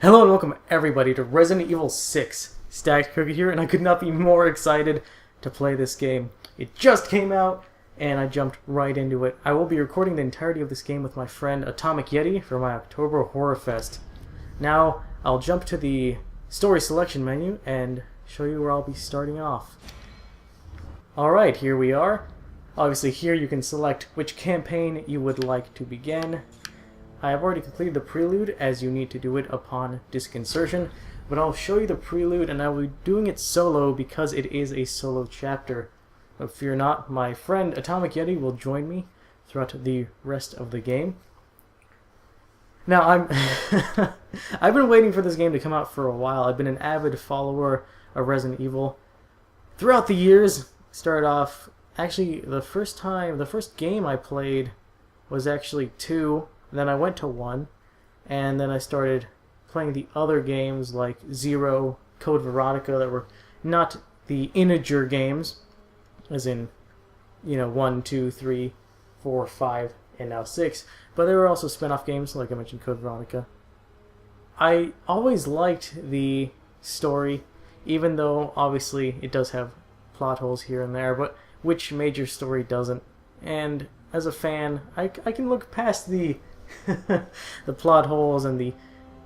Hello and welcome everybody to Resident Evil 6. Stacked Cookie here, and I could not be more excited to play this game. It just came out, and I jumped right into it. I will be recording the entirety of this game with my friend Atomic Yeti for my October Horror Fest. Now, I'll jump to the story selection menu and show you where I'll be starting off. Alright, here we are. Obviously here you can select which campaign you would like to begin. I have already completed the Prelude, as you need to do it upon disk insertion, but I'll show you the Prelude, and I will be doing it solo because it is a solo chapter. But fear not, my friend Atomic Yeti will join me throughout the rest of the game. Now, I've been waiting for this game to come out for a while. I've been an avid follower of Resident Evil. Throughout the years, started off, actually the first game I played was actually 2. Then I went to 1, and then I started playing the other games like 0, Code Veronica, that were not the integer games, as in, 1, 2, 3, 4, 5, and now 6, but there were also spin-off games, like I mentioned, Code Veronica. I always liked the story, even though, obviously, it does have plot holes here and there, but which major story doesn't? And as a fan, I can look past the the plot holes and the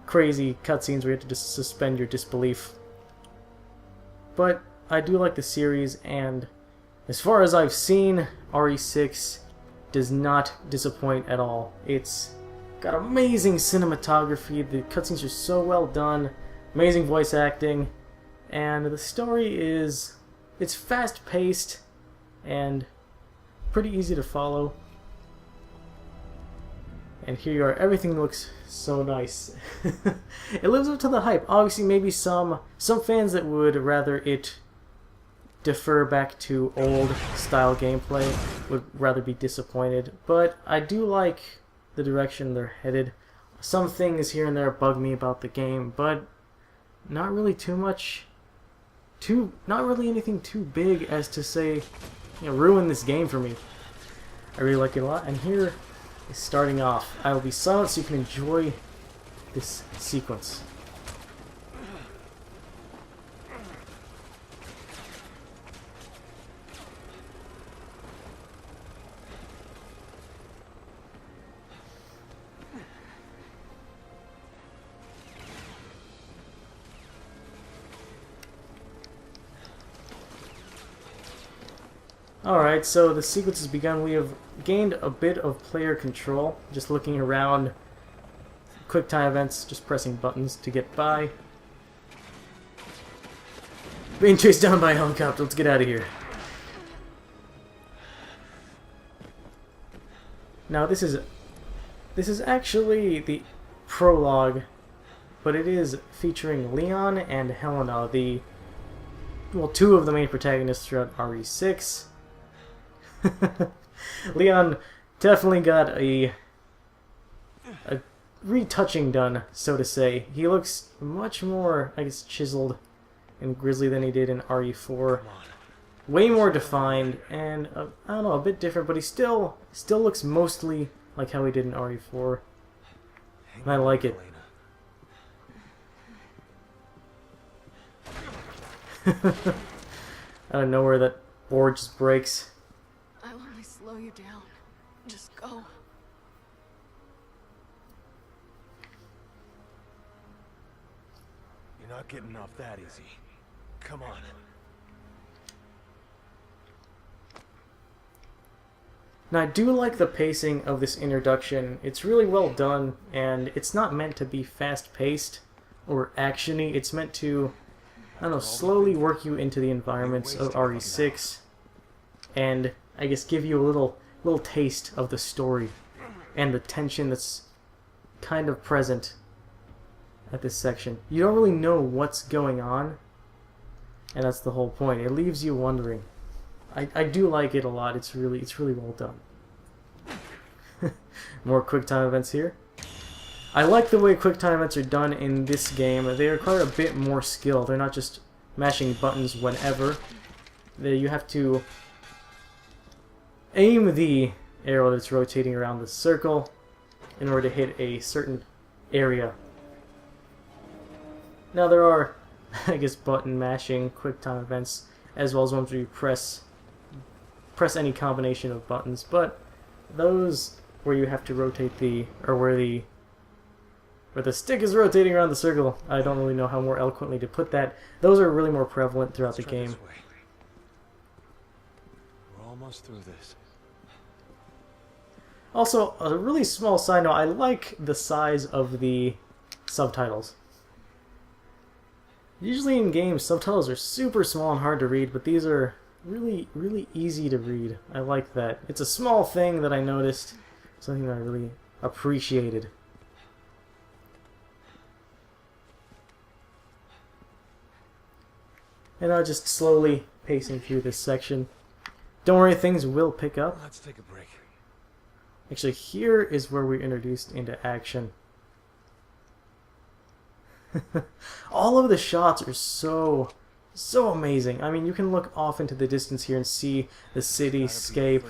crazy cutscenes where you have to just suspend your disbelief. But I do like the series, and as far as I've seen, RE6 does not disappoint at all. It's got amazing cinematography, the cutscenes are so well done, amazing voice acting, and the story it's fast-paced and pretty easy to follow. And here you are, everything looks so nice. It lives up to the hype. Obviously, maybe some fans that would rather it defer back to old style gameplay would rather be disappointed. But I do like the direction they're headed. Some things here and there bug me about the game, but not really too much. Not really anything too big as to say, ruin this game for me. I really like it a lot, and here is starting off. I will be silent so you can enjoy this sequence. Alright, so the sequence has begun. We have gained a bit of player control, just looking around, quick time events, just pressing buttons to get by. Being chased down by a helicopter, let's get out of here. Now this is actually the prologue, but it is featuring Leon and Helena, two of the main protagonists throughout RE6. Leon definitely got a retouching done, so to say. He looks much more, I guess, chiseled and grisly than he did in RE4. Way more defined, and I don't know, a bit different, but he still looks mostly like how he did in RE4. And I like it. Out of nowhere, that board just breaks. I'll only slow you down. Just go. You're not getting off that easy. Come on. Now, I do like the pacing of this introduction. It's really well done, and it's not meant to be fast-paced or action-y. It's meant to, I don't know, slowly work you into the environments of RE6, and I guess give you a little taste of the story and the tension that's kind of present at this section. You don't really know what's going on, and that's the whole point. It leaves you wondering. I do like it a lot. It's really well done. More quick time events here. I like the way quick time events are done in this game. They require a bit more skill. They're not just mashing buttons whenever. You have to aim the arrow that's rotating around the circle in order to hit a certain area. Now there are, I guess, button mashing, quick time events, as well as ones where you press any combination of buttons, but those where you have to rotate where the stick is rotating around the circle, I don't really know how more eloquently to put that. Those are really more prevalent throughout the game. We're almost through this. Also, a really small side note, I like the size of the subtitles. Usually in games, subtitles are super small and hard to read, but these are really, really easy to read. I like that. It's a small thing that I noticed, something that I really appreciated. And I'm just slowly pacing through this section. Don't worry, things will pick up. Let's take a break. Actually, here is where we're introduced into action. All of the shots are so amazing. I mean, you can look off into the distance here and see the cityscape,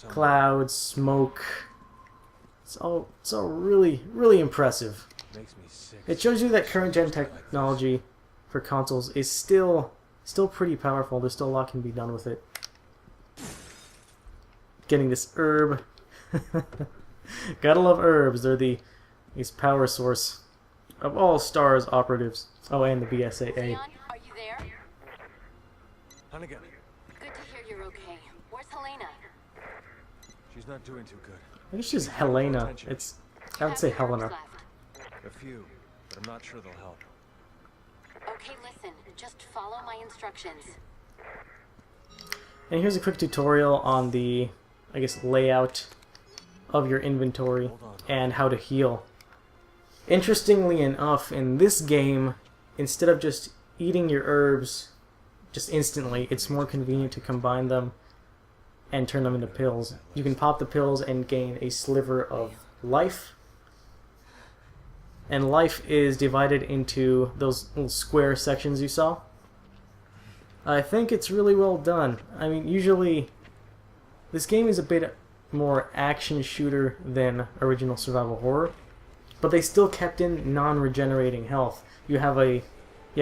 clouds, smoke. It's all really, really impressive. Makes me sick. It shows you that current gen technology for consoles is still pretty powerful. There's still a lot can be done with it. Getting this herb. Gotta love herbs. They're the power source of all STARS operatives. Oh, and the BSAA. Leon, are you there? Hunnigan, Good to hear you're okay. Where's Helena? she's not doing too good. I think she's Helena. I would say Have herbs Helena. left? A few, but I'm not sure they'll help. Okay, listen. Just follow my instructions. And here's a quick tutorial on the, I guess, layout of your inventory and how to heal. Interestingly enough, in this game, instead of just eating your herbs just instantly, it's more convenient to combine them and turn them into pills. You can pop the pills and gain a sliver of life. And life is divided into those little square sections you saw. I think it's really well done. I mean, usually this game is a bit more action shooter than original survival horror, but they still kept in non-regenerating health. You have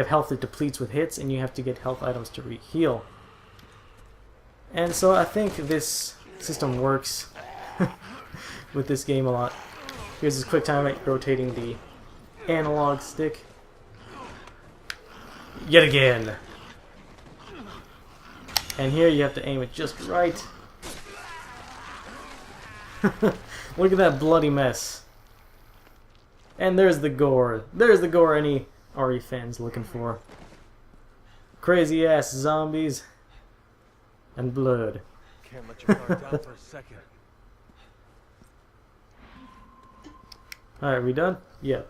health that depletes with hits, and you have to get health items to heal. And so I think this system works with this game a lot. Here's this quick time at rotating the analog stick. Yet again. And here you have to aim it just right. Look at that bloody mess. And there's the gore. There's the gore any RE fan's looking for. Crazy ass zombies and blood. Can't let your guard down for a second. Alright, we done? Yep.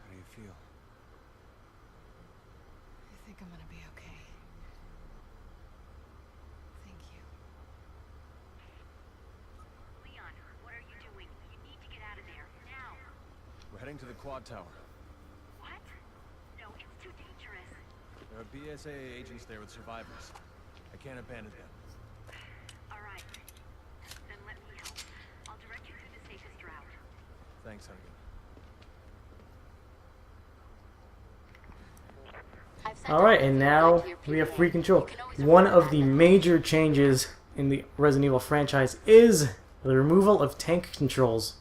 How do you feel? I think I'm gonna be okay. Thank you. Leon, what are you doing? You need to get out of there now. We're heading to the quad tower. What? No, it's too dangerous. There are BSAA agents there with survivors. I can't abandon them. All right. Then let me help. I'll direct you to the safest route. Thanks, Hunnigan. Alright, and now we have free control. One of the major changes in the Resident Evil franchise is the removal of tank controls.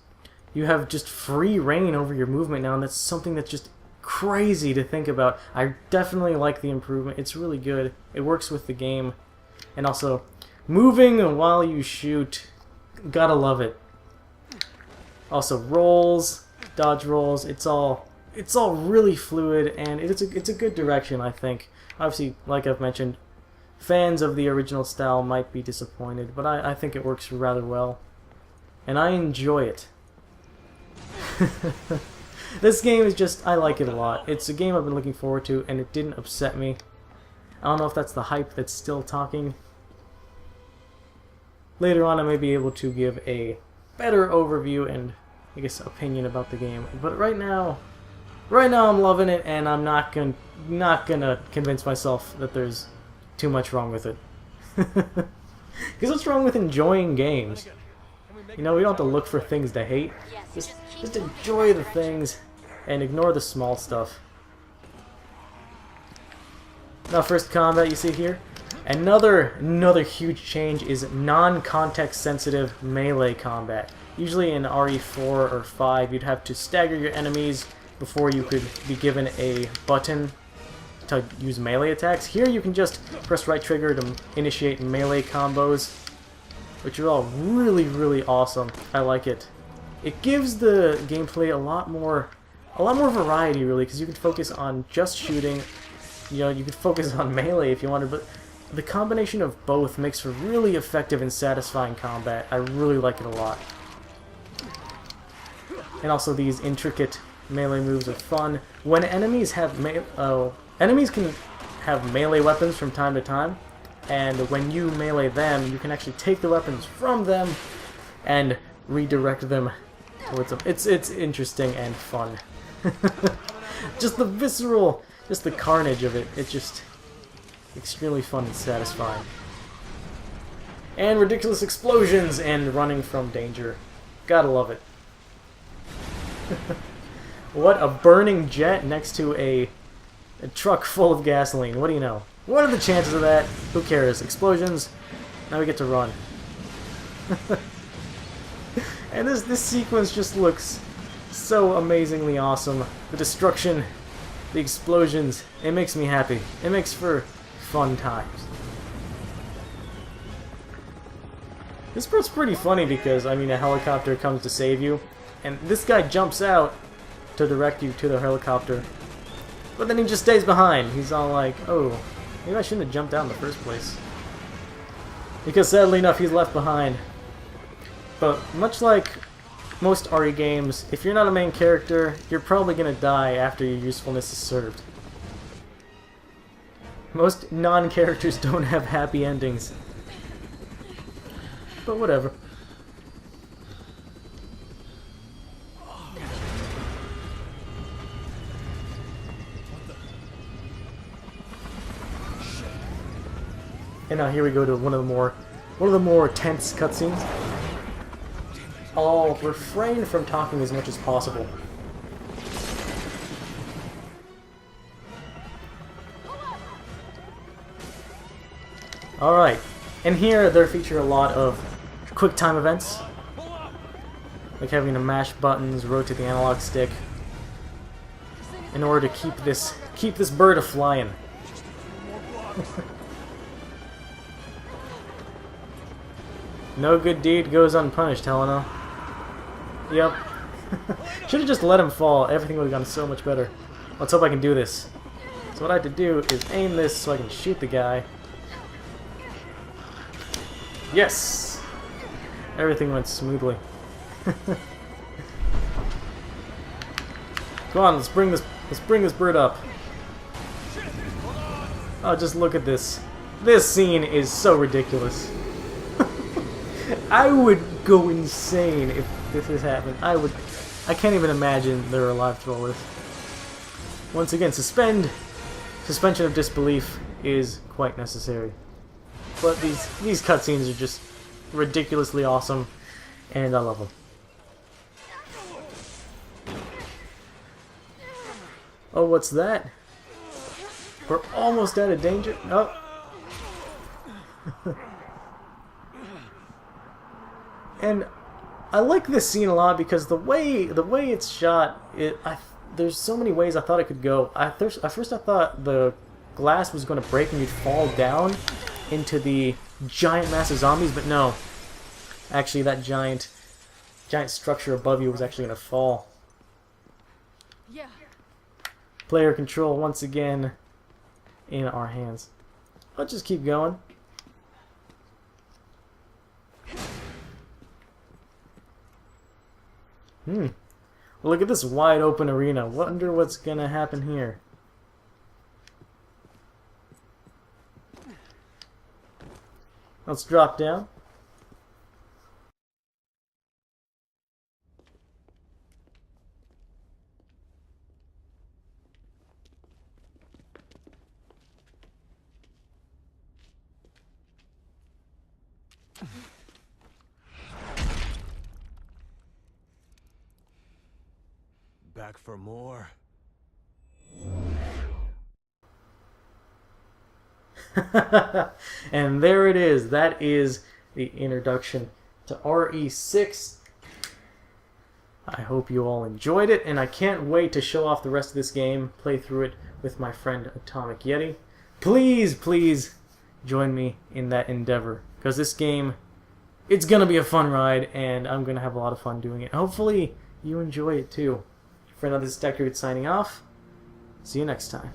You have just free reign over your movement now, and that's something that's just crazy to think about. I definitely like the improvement. It's really good. It works with the game. And also, moving while you shoot. Gotta love it. Also, rolls, dodge rolls, it's all really fluid, and it's a good direction, I think. Obviously, like I've mentioned, fans of the original style might be disappointed, but I think it works rather well. And I enjoy it. This game is just, I like it a lot. It's a game I've been looking forward to, and it didn't upset me. I don't know if that's the hype that's still talking. Later on I may be able to give a better overview and, I guess, opinion about the game. But right now I'm loving it, and I'm not gonna convince myself that there's too much wrong with it. Because what's wrong with enjoying games? You know, we don't have to look for things to hate. Just enjoy the things and ignore the small stuff. Now, first combat you see here. Another huge change is non-context sensitive melee combat. Usually in RE4 or 5, you'd have to stagger your enemies before you could be given a button to use melee attacks. Here you can just press right trigger to initiate melee combos, which are all really, really awesome. I like it. It gives the gameplay a lot more variety, really, because you can focus on just shooting. You know, you could focus on melee if you wanted, but the combination of both makes for really effective and satisfying combat. I really like it a lot. And also these intricate melee moves are fun. When enemies have enemies can have melee weapons from time to time, and when you melee them, you can actually take the weapons from them and redirect them towards them. It's interesting and fun. Just the visceral, just the carnage of it. It's just extremely fun and satisfying. And ridiculous explosions and running from danger. Gotta love it. What, a burning jet next to a truck full of gasoline? What do you know? What are the chances of that? Who cares? Explosions. Now we get to run. And this sequence just looks so amazingly awesome. The destruction, the explosions, it makes me happy. It makes for fun times. This part's pretty funny because, I mean, a helicopter comes to save you, and this guy jumps out to direct you to the helicopter, but then he just stays behind. He's all like, oh, maybe I shouldn't have jumped out in the first place. Because sadly enough, he's left behind. But much like most RE games, if you're not a main character, you're probably going to die after your usefulness is served. Most non-characters don't have happy endings. But whatever. And now here we go to one of the more tense cutscenes. I'll refrain from talking as much as possible. Alright, and here they feature a lot of quick time events, like having to mash buttons, rotate the analog stick, in order to keep this bird a-flying. No good deed goes unpunished, Helena. Yep. Should have just let him fall. Everything would have gone so much better. Let's hope I can do this. So what I have to do is aim this so I can shoot the guy. Yes! Everything went smoothly. Come on, let's bring this bird up. Oh, just look at this. This scene is so ridiculous. I would go insane if this happened. I can't even imagine they're alive through all this. Once again, suspension of disbelief is quite necessary. But these cutscenes are just ridiculously awesome, and I love them. Oh, what's that? We're almost out of danger. Oh. And I like this scene a lot because the way it's shot, there's so many ways I thought it could go. At first I thought the glass was going to break and you'd fall down into the giant mass of zombies, but no. Actually, that giant structure above you was actually going to fall. Yeah. Player control once again in our hands. Let's just keep going. Look at this wide open arena. Wonder what's gonna happen here. Let's drop down. Back for more. And there it is. That is the introduction to RE6. I hope you all enjoyed it, and I can't wait to show off the rest of this game, play through it with my friend Atomic Yeti. Please, please join me in that endeavor, because this game, it's going to be a fun ride, and I'm going to have a lot of fun doing it. Hopefully you enjoy it too. For now, this is Dr. Good signing off. See you next time.